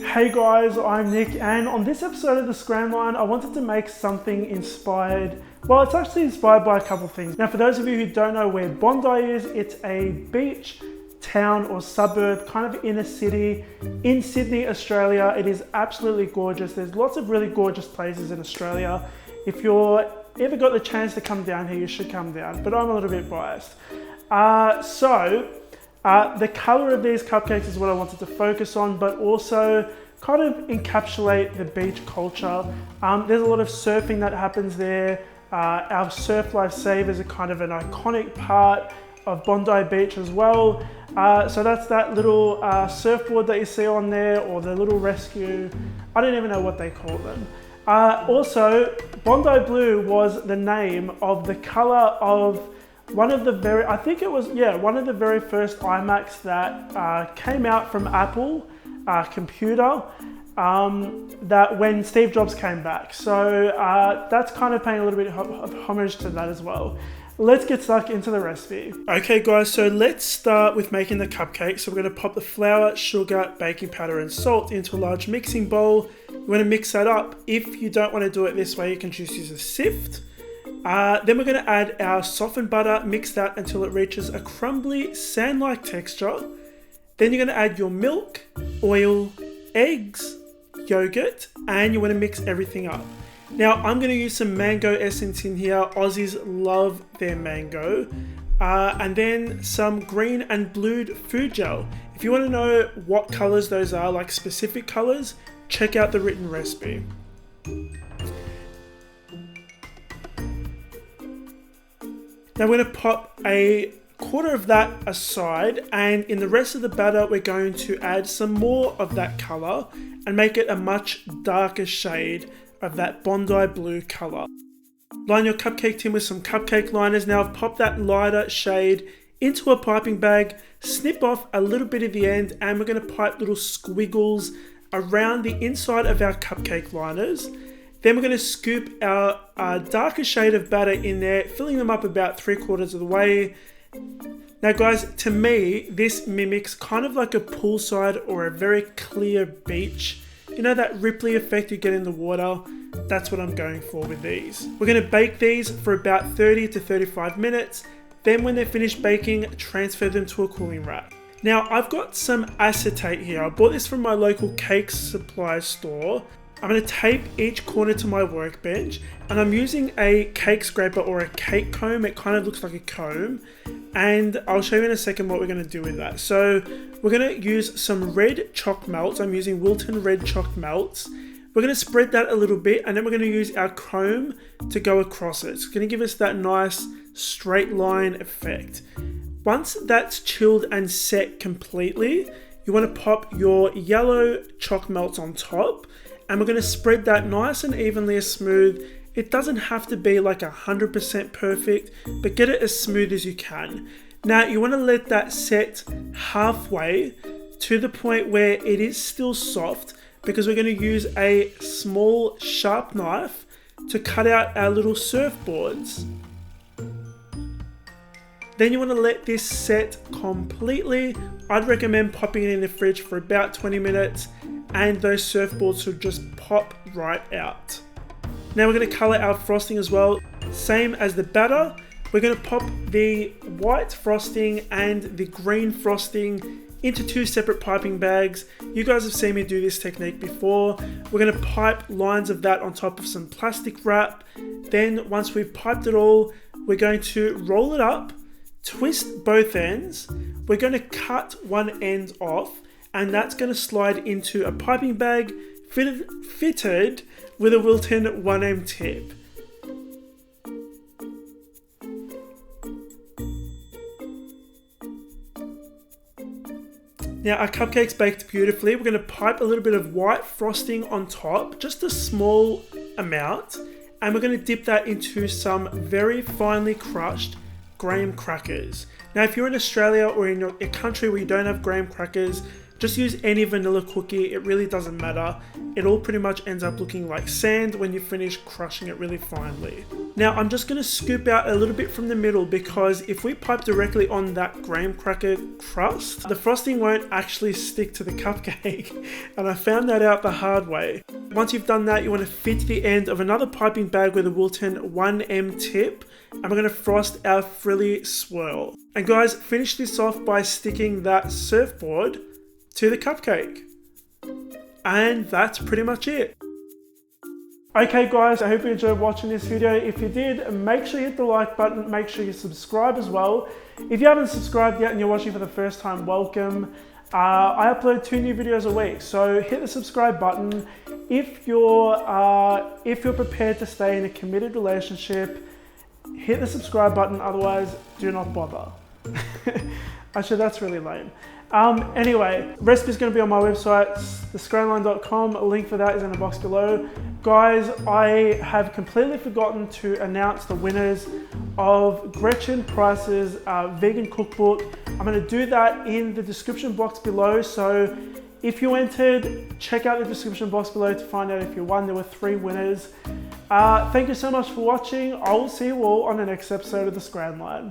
Hey guys, I'm Nick, and on this episode of The Scramline, I wanted to make something inspired. Well, it's actually inspired by a couple of things. Now, for those of you who don't know where Bondi is, it's a beach town or suburb, kind of inner city in Sydney, Australia. It is absolutely gorgeous. There's lots of really gorgeous places in Australia. If you're ever got the chance to come down here, you should come down, but I'm a little bit biased. The color of these cupcakes is what I wanted to focus on, but also kind of encapsulate the beach culture. There's a lot of surfing that happens there. Our surf lifesavers are kind of an iconic part of Bondi Beach as well. So that's that little surfboard that you see on there, or the little rescue. I don't even know what they call them. Also, Bondi Blue was the name of the color of one of the very first iMacs that came out from Apple computer that when Steve Jobs came back. So that's kind of paying a little bit of homage to that as well. Let's get stuck into the recipe. Okay guys, so let's start with making the cupcake. So we're going to pop the flour, sugar, baking powder and salt into a large mixing bowl. You want to mix that up. If you don't want to do it this way, you can just use a sift. Then we're going to add our softened butter, mix that until it reaches a crumbly sand-like texture. Then you're going to add your milk, oil, eggs, yogurt, and you want to mix everything up. Now I'm going to use some mango essence in here. Aussies love their mango. And then some green and blued food gel. If you want to know what colors those are, like specific colors, check out the written recipe. Now we're going to pop a quarter of that aside, and in the rest of the batter we're going to add some more of that color and make it a much darker shade of that Bondi Blue color. Line your cupcake tin with some cupcake liners. Now I've popped that lighter shade into a piping bag, snip off a little bit of the end, and we're going to pipe little squiggles around the inside of our cupcake liners. Then we're going to scoop our darker shade of batter in there, filling them up about 3/4 of the way. Now guys, to me, this mimics kind of like a poolside or a very clear beach. You know that ripply effect you get in the water? That's what I'm going for with these. We're going to bake these for about 30 to 35 minutes. Then when they're finished baking, transfer them to a cooling rack. Now I've got some acetate here. I bought this from my local cake supply store. I'm going to tape each corner to my workbench, and I'm using a cake scraper or a cake comb. It kind of looks like a comb, and I'll show you in a second what we're going to do with that. So we're going to use some red chalk melts. I'm using Wilton red chalk melts. We're going to spread that a little bit, and then we're going to use our comb to go across it. It's going to give us that nice straight line effect. Once that's chilled and set completely, you want to pop your yellow chalk melts on top. And we're going to spread that nice and evenly smooth. It doesn't have to be like 100% perfect, but get it as smooth as you can. Now you want to let that set halfway to the point where it is still soft, because we're going to use a small sharp knife to cut out our little surfboards. Then you want to let this set completely. I'd recommend popping it in the fridge for about 20 minutes, and those surfboards should just pop right out. Now we're going to color our frosting as well. Same as the batter, we're going to pop the white frosting and the green frosting into two separate piping bags. You guys have seen me do this technique before. We're going to pipe lines of that on top of some plastic wrap. Then once we've piped it all, we're going to roll it up, twist both ends. We're going to cut one end off, and that's going to slide into a piping bag fitted with a Wilton 1M tip. Now our cupcake's baked beautifully. We're going to pipe a little bit of white frosting on top, just a small amount, and we're going to dip that into some very finely crushed graham crackers. Now if you're in Australia or in a country where you don't have graham crackers, Just use any vanilla cookie, it really doesn't matter. It all pretty much ends up looking like sand when you finish crushing it really finely. Now I'm just going to scoop out a little bit from the middle, because if we pipe directly on that graham cracker crust, the frosting won't actually stick to the cupcake. And I found that out the hard way. Once you've done that, you want to fit the end of another piping bag with a Wilton 1M tip, and we're going to frost our frilly swirl. And guys, finish this off by sticking that surfboard to the cupcake. And that's pretty much it. Okay guys, I hope you enjoyed watching this video. If you did, make sure you hit the like button, make sure you subscribe as well. If you haven't subscribed yet and you're watching for the first time, welcome. I upload 2 new videos a week, so hit the subscribe button. If you're prepared to stay in a committed relationship, hit the subscribe button, otherwise do not bother. Actually, that's really lame. Anyway, recipe is going to be on my website, thescranline.com. A link for that is in the box below. Guys, I have completely forgotten to announce the winners of Gretchen Price's vegan cookbook. I'm going to do that in the description box below. So if you entered, check out the description box below to find out if you won. There were 3 winners. Thank you so much for watching. I will see you all on the next episode of The Scran Line.